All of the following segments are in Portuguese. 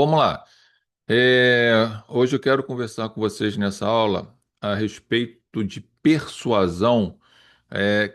Vamos lá. Hoje eu quero conversar com vocês nessa aula a respeito de persuasão,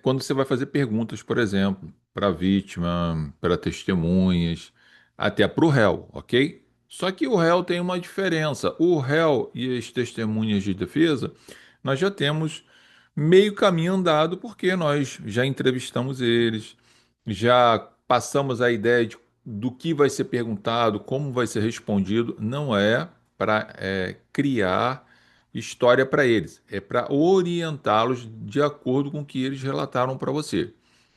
quando você vai fazer perguntas, por exemplo, para a vítima, para testemunhas, até para o réu, ok? Só que o réu tem uma diferença. O réu e as testemunhas de defesa, nós já temos meio caminho andado porque nós já entrevistamos eles, já passamos a ideia do que vai ser perguntado, como vai ser respondido. Não é para criar história para eles, é para orientá-los de acordo com o que eles relataram para você.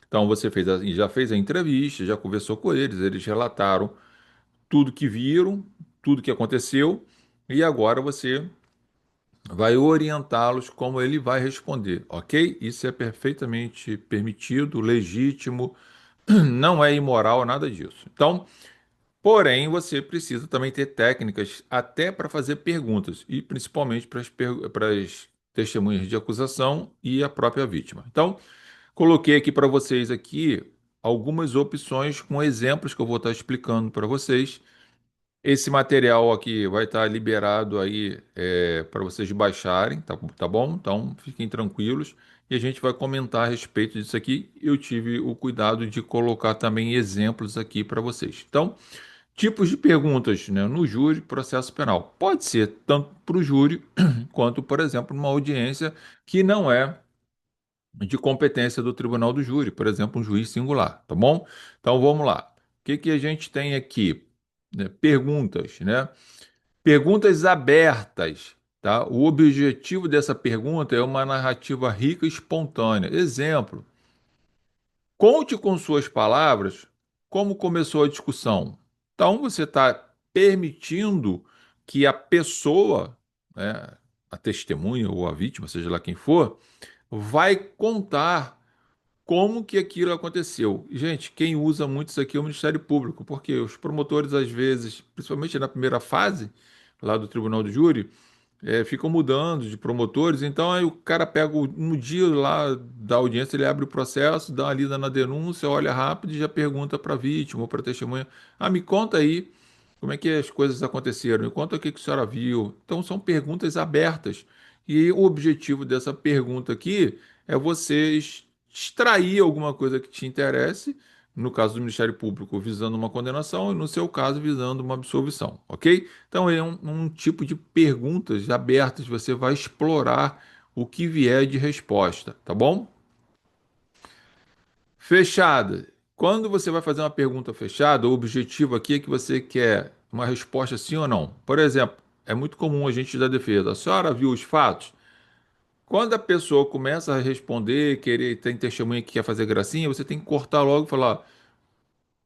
Então você já fez a entrevista, já conversou com eles, eles relataram tudo que viram, tudo que aconteceu, e agora você vai orientá-los como ele vai responder, ok? Isso é perfeitamente permitido, legítimo, não é imoral, nada disso. Então, porém, você precisa também ter técnicas até para fazer perguntas, e principalmente para as testemunhas de acusação e a própria vítima. Então, coloquei aqui para vocês aqui algumas opções com exemplos que eu vou estar explicando para vocês. Esse material aqui vai estar liberado aí para vocês baixarem, tá bom? Então fiquem tranquilos e a gente vai comentar a respeito disso aqui. Eu tive o cuidado de colocar também exemplos aqui para vocês. Então, tipos de perguntas, né, no júri, processo penal. Pode ser tanto para o júri quanto, por exemplo, numa audiência que não é de competência do tribunal do júri, por exemplo, um juiz singular, tá bom? Então vamos lá. O que que a gente tem aqui? Né, perguntas, né? Perguntas abertas, tá? O objetivo dessa pergunta é uma narrativa rica e espontânea. Exemplo: conte com suas palavras como começou a discussão. Então você está permitindo que a pessoa, né, a testemunha ou a vítima, seja lá quem for, vai contar como que aquilo aconteceu. Gente, quem usa muito isso aqui é o Ministério Público, porque os promotores, às vezes, principalmente na primeira fase, lá do Tribunal do Júri, ficam mudando de promotores, então aí o cara pega no dia lá da audiência, ele abre o processo, dá uma lida na denúncia, olha rápido e já pergunta para a vítima ou para a testemunha: ah, me conta aí como é que as coisas aconteceram, me conta o que que a senhora viu. Então são perguntas abertas. E o objetivo dessa pergunta aqui é você extrair alguma coisa que te interesse, no caso do Ministério Público, visando uma condenação, e no seu caso, visando uma absolvição, ok? Então, é um tipo de perguntas abertas, você vai explorar o que vier de resposta, tá bom? Fechada. Quando você vai fazer uma pergunta fechada, o objetivo aqui é que você quer uma resposta sim ou não. Por exemplo, é muito comum a gente da defesa: a senhora viu os fatos? Quando a pessoa começa a responder, querer, tem testemunha que quer fazer gracinha, você tem que cortar logo e falar: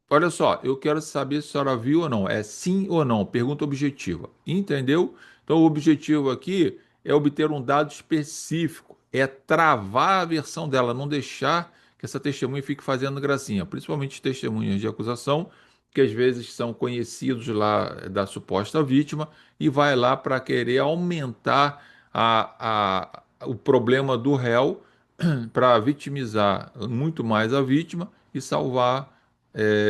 olha só, eu quero saber se a senhora viu ou não. É sim ou não, pergunta objetiva. Entendeu? Então, o objetivo aqui é obter um dado específico, é travar a versão dela, não deixar que essa testemunha fique fazendo gracinha, principalmente testemunhas de acusação, que às vezes são conhecidos lá da suposta vítima e vai lá para querer aumentar o problema do réu para vitimizar muito mais a vítima e salvar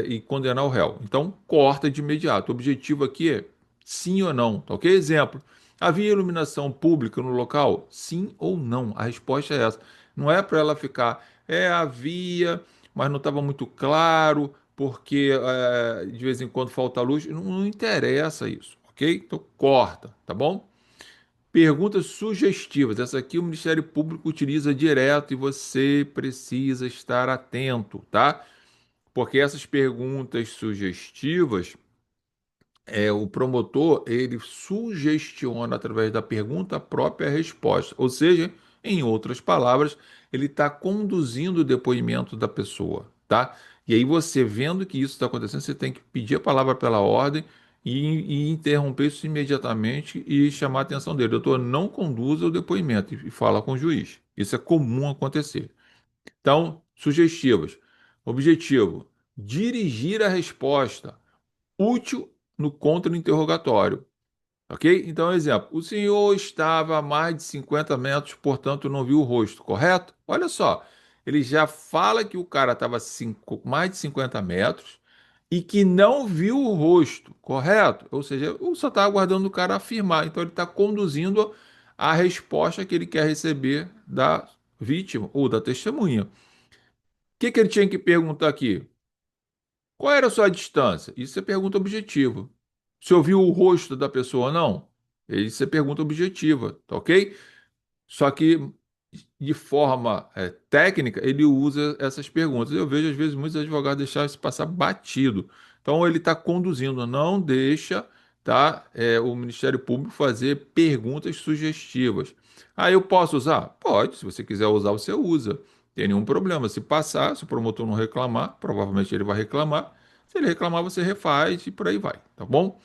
e condenar o réu. Então, corta de imediato. O objetivo aqui é sim ou não, tá ok? Exemplo: havia iluminação pública no local? Sim ou não? A resposta é essa. Não é para ela ficar, havia, mas não estava muito claro, porque de vez em quando falta luz. Não, não interessa isso, ok? Então, corta, tá bom? Perguntas sugestivas. Essa aqui o Ministério Público utiliza direto e você precisa estar atento, tá? Porque essas perguntas sugestivas, o promotor, ele sugestiona através da pergunta a própria resposta. Ou seja, em outras palavras, ele está conduzindo o depoimento da pessoa, tá? E aí você vendo que isso está acontecendo, você tem que pedir a palavra pela ordem e interromper isso imediatamente e chamar a atenção dele. Doutor, não conduza o depoimento e fala com o juiz. Isso é comum acontecer. Então, sugestivas. Objetivo: dirigir a resposta útil no contra-interrogatório. Ok? Então, exemplo: o senhor estava a mais de 50 metros, portanto não viu o rosto, correto? Olha só, ele já fala que o cara estava mais de 50 metros e que não viu o rosto, correto? Ou seja, ou só está aguardando o cara afirmar. Então ele está conduzindo a resposta que ele quer receber da vítima ou da testemunha. O que que ele tinha que perguntar aqui? Qual era a sua distância? Isso é pergunta objetiva. Se ouviu o rosto da pessoa ou não? Isso é pergunta objetiva, tá ok? Só que de forma técnica, ele usa essas perguntas. Eu vejo, às vezes, muitos advogados deixarem isso passar batido. Então, ele está conduzindo, não deixa, tá, o Ministério Público fazer perguntas sugestivas. Ah, eu posso usar? Pode, se você quiser usar, você usa. Não tem nenhum problema. Se passar, se o promotor não reclamar, provavelmente ele vai reclamar. Se ele reclamar, você refaz e por aí vai, tá bom?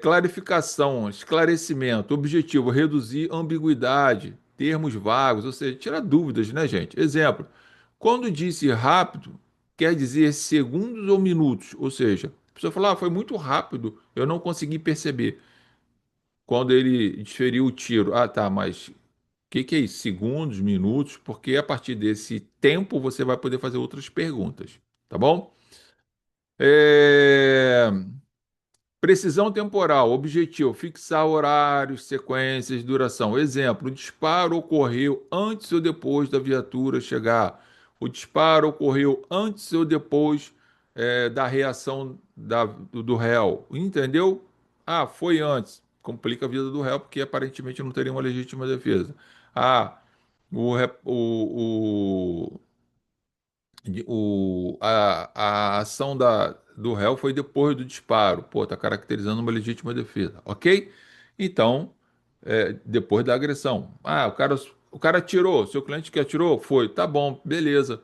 Clarificação, esclarecimento, objetivo, reduzir ambiguidade, termos vagos, ou seja, tirar dúvidas, né, gente? Exemplo, quando disse rápido, quer dizer segundos ou minutos, ou seja, a pessoa fala, foi muito rápido, eu não consegui perceber quando ele desferiu o tiro. Ah, tá, mas o que é isso? Segundos, minutos, porque a partir desse tempo você vai poder fazer outras perguntas, tá bom? É... Precisão temporal, objetivo, fixar horários, sequências, duração. Exemplo, o disparo ocorreu antes ou depois da viatura chegar. O disparo ocorreu antes ou depois da reação do réu. Entendeu? Ah, foi antes. Complica a vida do réu porque aparentemente não teria uma legítima defesa. Ah, o a ação do réu foi depois do disparo. Pô, tá caracterizando uma legítima defesa, ok? Então, depois da agressão. Ah, o cara atirou, seu cliente que atirou? Foi, tá bom, beleza.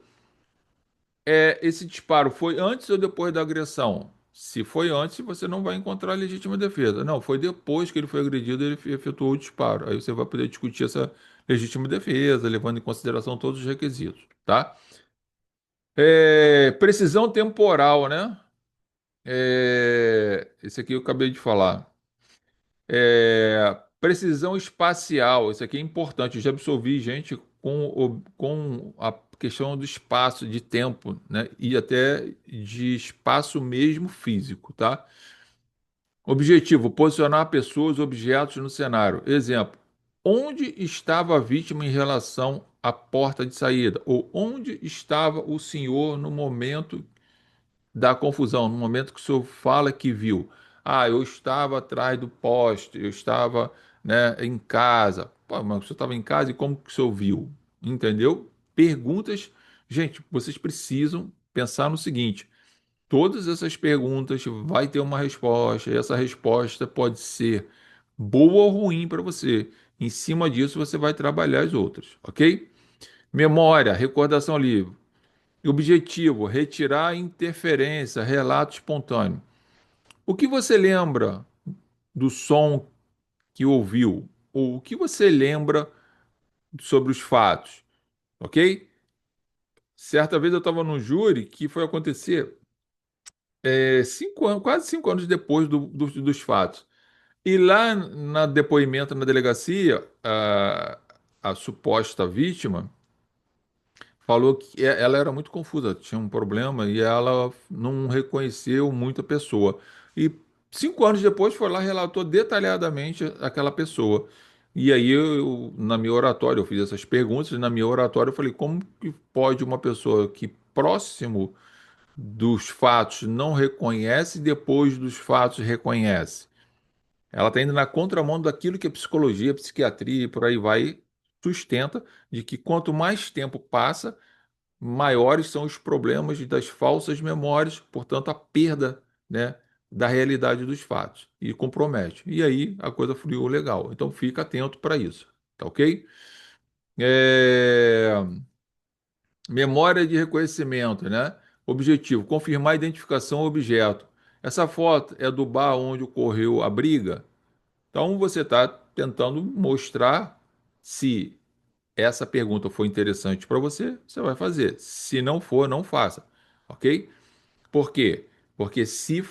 Esse disparo foi antes ou depois da agressão? Se foi antes, você não vai encontrar legítima defesa. Não, foi depois que ele foi agredido, ele efetuou o disparo. Aí você vai poder discutir essa legítima defesa, levando em consideração todos os requisitos, tá? Precisão temporal, né? Esse aqui eu acabei de falar. Precisão espacial, isso aqui é importante. Eu já absolvi gente com a questão do espaço, de tempo, né? E até de espaço mesmo físico, tá? Objetivo: posicionar pessoas, objetos no cenário. Exemplo: onde estava a vítima em relação à porta de saída? Ou onde estava o senhor no momento da confusão, no momento que o senhor fala que viu. Ah, eu estava atrás do poste, eu estava, né, em casa. Pô, mas o senhor estava em casa e como que o senhor viu? Entendeu? Perguntas. Gente, vocês precisam pensar no seguinte: todas essas perguntas vai ter uma resposta, e essa resposta pode ser boa ou ruim para você. Em cima disso, você vai trabalhar as outras, ok? Memória, recordação livre. Objetivo: retirar interferência, relato espontâneo. O que você lembra do som que ouviu? Ou o que você lembra sobre os fatos? Ok? Certa vez eu estava num júri que foi acontecer 5 anos, quase 5 anos depois dos fatos. E lá na depoimento na delegacia, a suposta vítima falou que ela era muito confusa, tinha um problema e ela não reconheceu muita pessoa. E 5 anos depois foi lá e relatou detalhadamente aquela pessoa. E aí na minha oratória, eu fiz essas perguntas, e na minha oratória eu falei, como que pode uma pessoa que próximo dos fatos não reconhece e depois dos fatos reconhece? Ela está indo na contramão daquilo que a psicologia, a psiquiatria e por aí vai sustenta, de que quanto mais tempo passa, maiores são os problemas das falsas memórias, portanto, a perda, né, da realidade dos fatos e compromete. E aí a coisa fluiu legal. Então fica atento para isso, tá ok? É, Memória de reconhecimento, né? Objetivo: confirmar a identificação do objeto. Essa foto é do bar onde ocorreu a briga. Então você está tentando mostrar se essa pergunta for interessante para você, você vai fazer. Se não for, não faça. Ok? Por quê? Porque se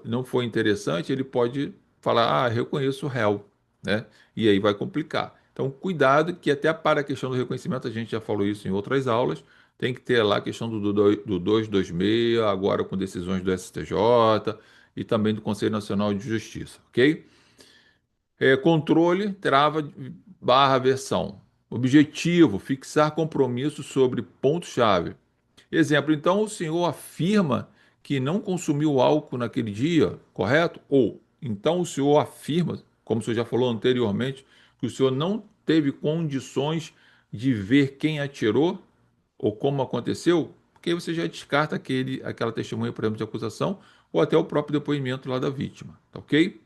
não for interessante, ele pode falar, reconheço o réu, né? E aí vai complicar. Então, cuidado, que até para a questão do reconhecimento, a gente já falou isso em outras aulas, tem que ter lá a questão do 226, agora com decisões do STJ e também do Conselho Nacional de Justiça, ok? Controle, trava, barra versão. Objetivo, fixar compromisso sobre pontos-chave. Exemplo, então o senhor afirma que não consumiu álcool naquele dia, correto? Ou então o senhor afirma, como o senhor já falou anteriormente, que o senhor não teve condições de ver quem atirou ou como aconteceu, porque aí você já descarta aquela testemunha, por exemplo, de acusação, ou até o próprio depoimento lá da vítima, tá ok?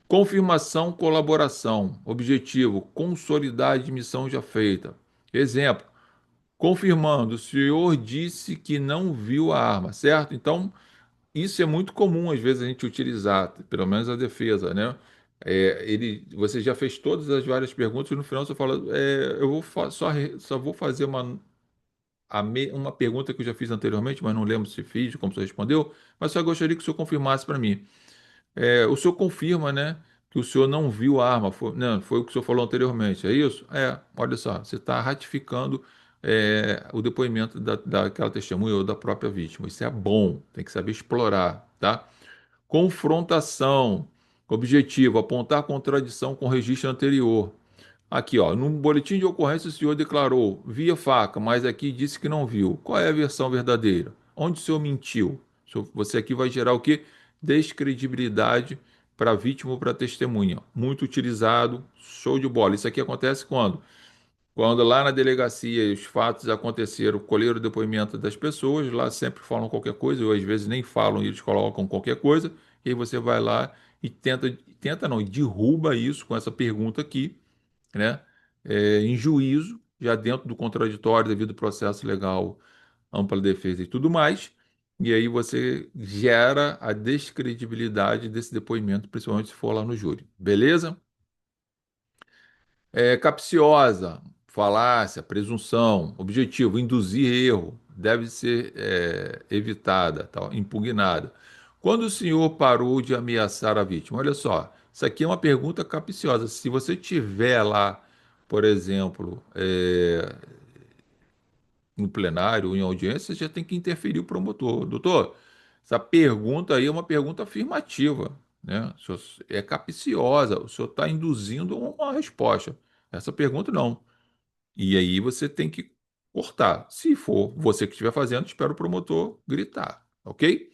Confirmação, colaboração. Objetivo, consolidar a admissão já feita. Exemplo, confirmando, o senhor disse que não viu a arma, certo? Então, isso é muito comum às vezes a gente utilizar, pelo menos a defesa, né? Você já fez todas as várias perguntas e no final você fala, eu vou só vou fazer uma pergunta que eu já fiz anteriormente, mas não lembro se fiz, como você respondeu, mas só gostaria que o senhor confirmasse para mim. O senhor confirma, né, que o senhor não viu a arma, não, foi o que o senhor falou anteriormente, é isso? Olha só, você está ratificando o depoimento daquela testemunha ou da própria vítima. Isso é bom, tem que saber explorar, tá? Confrontação, objetivo, apontar contradição com o registro anterior. Aqui, ó, no boletim de ocorrência o senhor declarou, via faca, mas aqui disse que não viu. Qual é a versão verdadeira? Onde o senhor mentiu? Você aqui vai gerar o quê? Descredibilidade para a vítima ou para a testemunha. Muito utilizado, show de bola. Isso aqui acontece quando? Quando lá na delegacia os fatos aconteceram, colheram o depoimento das pessoas, lá sempre falam qualquer coisa, ou às vezes nem falam e eles colocam qualquer coisa, e aí você vai lá e tenta não, derruba isso com essa pergunta aqui, né? Em juízo, já dentro do contraditório, devido ao processo legal, ampla defesa e tudo mais. E aí você gera a descredibilidade desse depoimento, principalmente se for lá no júri. Beleza? Capciosa, falácia, presunção, objetivo, induzir erro, deve ser evitada, tal, impugnada. Quando o senhor parou de ameaçar a vítima? Olha só, isso aqui é uma pergunta capciosa. Se você tiver lá, por exemplo, no plenário ou em audiência, você já tem que interferir o promotor. Doutor, essa pergunta aí é uma pergunta afirmativa, né? É capciosa, o senhor está induzindo uma resposta. Essa pergunta não. E aí você tem que cortar. Se for você que estiver fazendo, espera o promotor gritar, ok?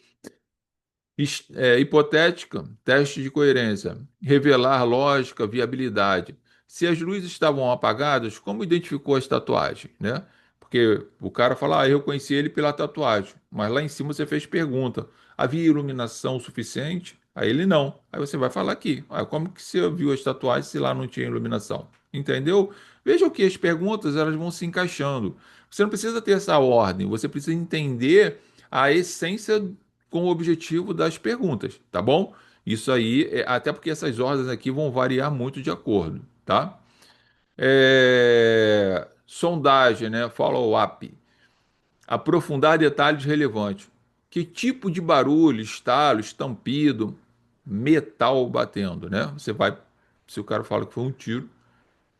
Hipotética, teste de coerência, revelar lógica, viabilidade. Se as luzes estavam apagadas, como identificou as tatuagens, né? Porque o cara fala, eu conheci ele pela tatuagem, mas lá em cima você fez pergunta, havia iluminação suficiente? Aí ele não. Aí você vai falar aqui, como que você viu as tatuagens se lá não tinha iluminação? Entendeu? Veja que as perguntas elas vão se encaixando. Você não precisa ter essa ordem, você precisa entender a essência com o objetivo das perguntas, tá bom? Isso aí, até porque essas ordens aqui vão variar muito de acordo, tá? Sondagem, né? Follow-up. Aprofundar detalhes relevantes. Que tipo de barulho, estalo, estampido, metal batendo, né? Se o cara fala que foi um tiro,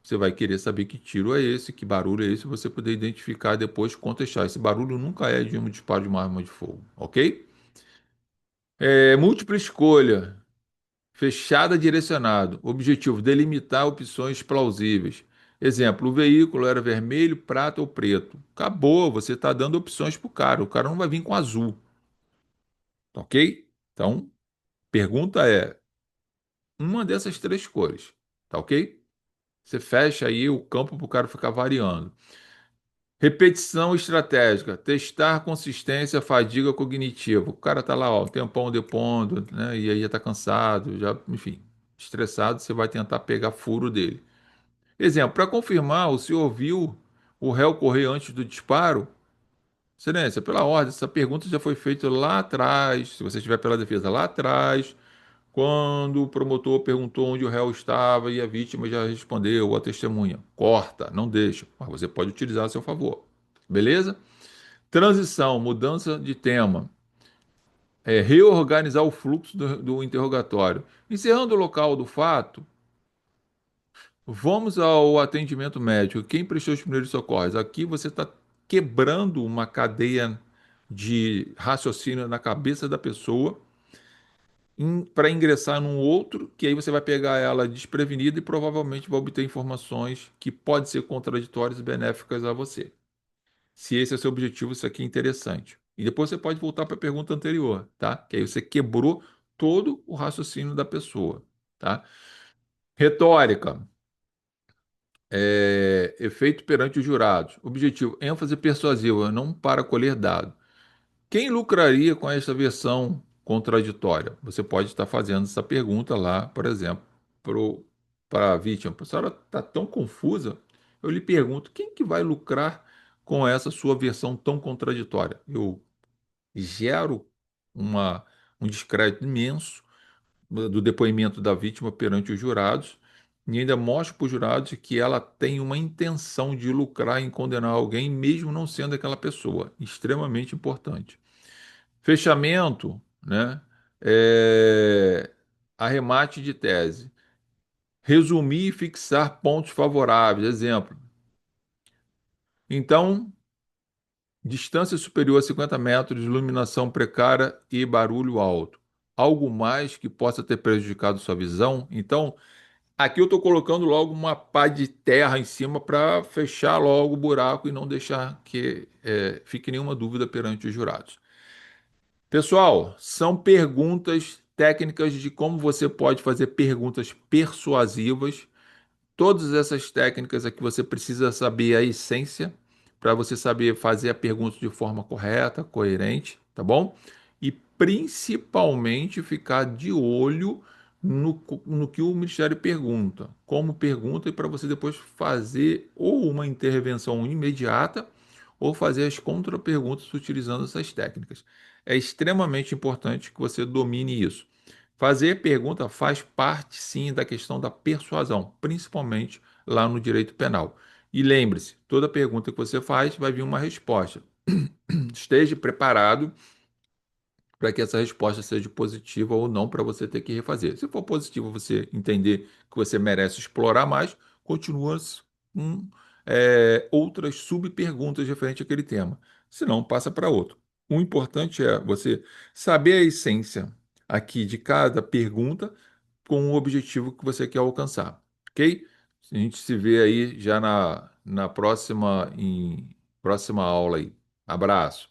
você vai querer saber que tiro é esse, que barulho é esse, você poder identificar depois, contestar. Esse barulho nunca é de um disparo de uma arma de fogo, ok? Múltipla escolha, fechada direcionado. Objetivo: delimitar opções plausíveis. Exemplo: o veículo era vermelho, prata ou preto. Acabou, você está dando opções para o cara. O cara não vai vir com azul, tá ok? Então, pergunta é uma dessas três cores, tá ok? Você fecha aí o campo para o cara ficar variando. Repetição estratégica, testar consistência, fadiga cognitiva. O cara tá lá, ó, um tempão depondo, né? E aí já tá cansado, já, enfim, estressado, você vai tentar pegar furo dele. Exemplo, para confirmar, o senhor viu o réu correr antes do disparo? Excelência, pela ordem, essa pergunta já foi feita lá atrás, se você estiver pela defesa lá atrás, quando o promotor perguntou onde o réu estava e a vítima já respondeu, ou a testemunha. Corta, não deixa, mas você pode utilizar a seu favor. Beleza? Transição, mudança de tema. Reorganizar o fluxo do interrogatório. Encerrando o local do fato, vamos ao atendimento médico. Quem prestou os primeiros socorros? Aqui você está quebrando uma cadeia de raciocínio na cabeça da pessoa para ingressar num outro, que aí você vai pegar ela desprevenida e provavelmente vai obter informações que podem ser contraditórias e benéficas a você. Se esse é o seu objetivo, isso aqui é interessante. E depois você pode voltar para a pergunta anterior, tá? Que aí você quebrou todo o raciocínio da pessoa, tá? Retórica, efeito perante os jurados. Objetivo, ênfase persuasiva, não para colher dado. Quem lucraria com esta versão contraditória? Você pode estar fazendo essa pergunta lá, por exemplo, para a vítima. A senhora está tão confusa, eu lhe pergunto, quem que vai lucrar com essa sua versão tão contraditória? Eu gero uma, um descrédito imenso do depoimento da vítima perante os jurados e ainda mostro para os jurados que ela tem uma intenção de lucrar em condenar alguém, mesmo não sendo aquela pessoa. Extremamente importante. Fechamento, né? É, arremate de tese. Resumir e fixar pontos favoráveis. Exemplo. Então, distância superior a 50 metros, iluminação precária e barulho alto. Algo mais que possa ter prejudicado sua visão? Então, aqui eu estou colocando logo uma pá de terra em cima para fechar logo o buraco e não deixar que fique nenhuma dúvida perante os jurados. Pessoal, são perguntas técnicas de como você pode fazer perguntas persuasivas. Todas essas técnicas aqui você precisa saber a essência para você saber fazer a pergunta de forma correta, coerente, tá bom? E principalmente ficar de olho no que o Ministério pergunta, como pergunta, e para você depois fazer ou uma intervenção imediata ou fazer as contraperguntas utilizando essas técnicas. É extremamente importante que você domine isso. Fazer pergunta faz parte, sim, da questão da persuasão, principalmente lá no direito penal. E lembre-se, toda pergunta que você faz vai vir uma resposta. Esteja preparado para que essa resposta seja positiva ou não, para você ter que refazer. Se for positiva, você entender que você merece explorar mais, continua com outras subperguntas referente àquele tema. Se não, passa para outro. O importante é você saber a essência aqui de cada pergunta com o objetivo que você quer alcançar, ok? A gente se vê aí já na próxima aula aí. Abraço.